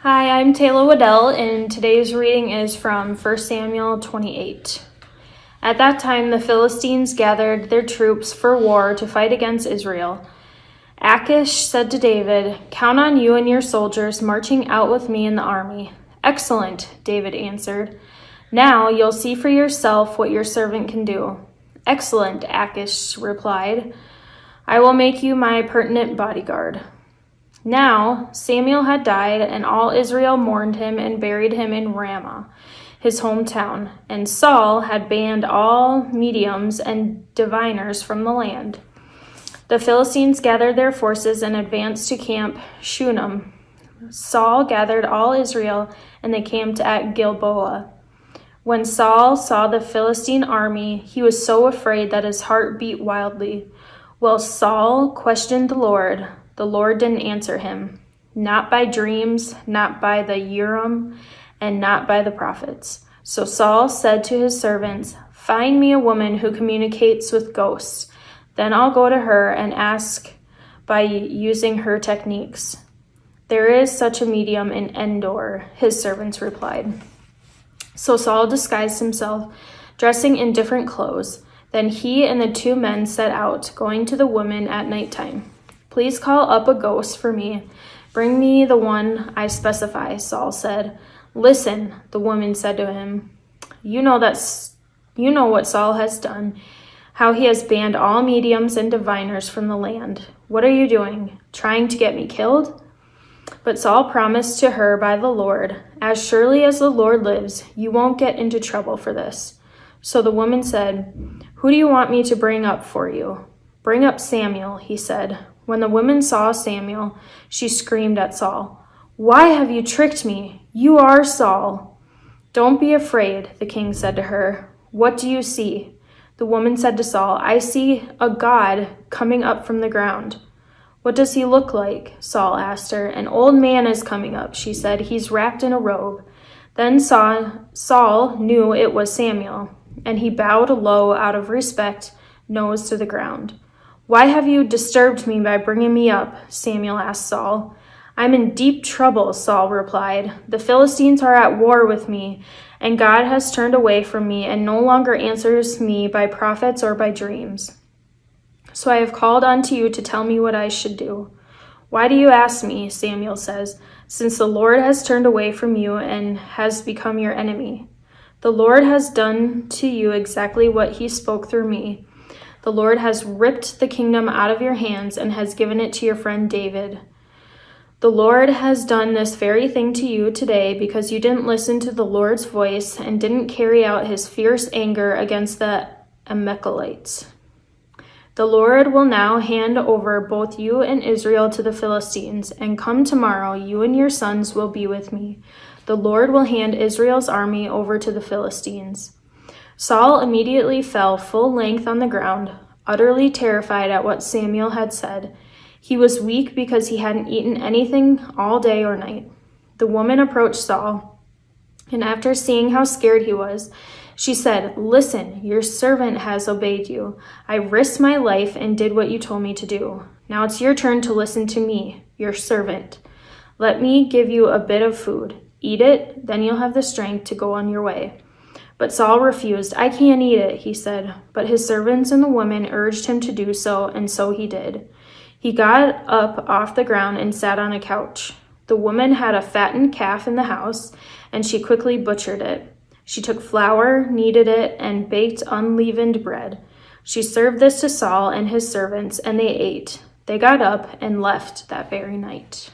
Hi, I'm Taylor Waddell, and today's reading is from 1 Samuel 28. At that time, the Philistines gathered their troops for war to fight against Israel. Achish said to David, "Count on you and your soldiers marching out with me in the army." "Excellent," David answered. "Now you'll see for yourself what your servant can do." "Excellent," Achish replied. "I will make you my permanent bodyguard." Now Samuel had died, and all Israel mourned him and buried him in Ramah, his hometown, and Saul had banned all mediums and diviners from the land. The Philistines gathered their forces and advanced to Camp Shunem. Saul gathered all Israel, and they camped at Gilboa. When Saul saw the Philistine army, he was so afraid that his heart beat wildly. While Saul questioned the Lord didn't answer him, not by dreams, not by the Urim, and not by the prophets. So Saul said to his servants, "Find me a woman who communicates with ghosts. Then I'll go to her and ask by using her techniques." "There is such a medium in Endor," his servants replied. So Saul disguised himself, dressing in different clothes. Then he and the two men set out, going to the woman at nighttime. "Please call up a ghost for me. Bring me the one I specify," Saul said. "Listen," the woman said to him. You know what Saul has done, how he has banned all mediums and diviners from the land. What are you doing? Trying to get me killed?" But Saul promised to her by the Lord, "As surely as the Lord lives, you won't get into trouble for this." So the woman said, "Who do you want me to bring up for you?" "Bring up Samuel," he said. When the woman saw Samuel, she screamed at Saul, "Why have you tricked me? You are Saul." "Don't be afraid," the king said to her. "What do you see?" The woman said to Saul, "I see a god coming up from the ground." "What does he look like?" Saul asked her. "An old man is coming up," she said. "He's wrapped in a robe." Then Saul knew it was Samuel, and he bowed low out of respect, nose to the ground. "Why have you disturbed me by bringing me up?" Samuel asked Saul. "I'm in deep trouble," Saul replied. "The Philistines are at war with me, and God has turned away from me and no longer answers me by prophets or by dreams. So I have called unto you to tell me what I should do." "Why do you ask me?" Samuel says, "since the Lord has turned away from you and has become your enemy. The Lord has done to you exactly what he spoke through me. The Lord has ripped the kingdom out of your hands and has given it to your friend David. The Lord has done this very thing to you today because you didn't listen to the Lord's voice and didn't carry out his fierce anger against the Amalekites. The Lord will now hand over both you and Israel to the Philistines, and come tomorrow you and your sons will be with me. The Lord will hand Israel's army over to the Philistines." Saul immediately fell full length on the ground, utterly terrified at what Samuel had said. He was weak because he hadn't eaten anything all day or night. The woman approached Saul, and after seeing how scared he was, she said, "Listen, your servant has obeyed you. I risked my life and did what you told me to do. Now it's your turn to listen to me, your servant. Let me give you a bit of food. Eat it, then you'll have the strength to go on your way." But Saul refused. "I can't eat it," he said. But his servants and the woman urged him to do so, and so he did. He got up off the ground and sat on a couch. The woman had a fattened calf in the house, and she quickly butchered it. She took flour, kneaded it, and baked unleavened bread. She served this to Saul and his servants, and they ate. They got up and left that very night.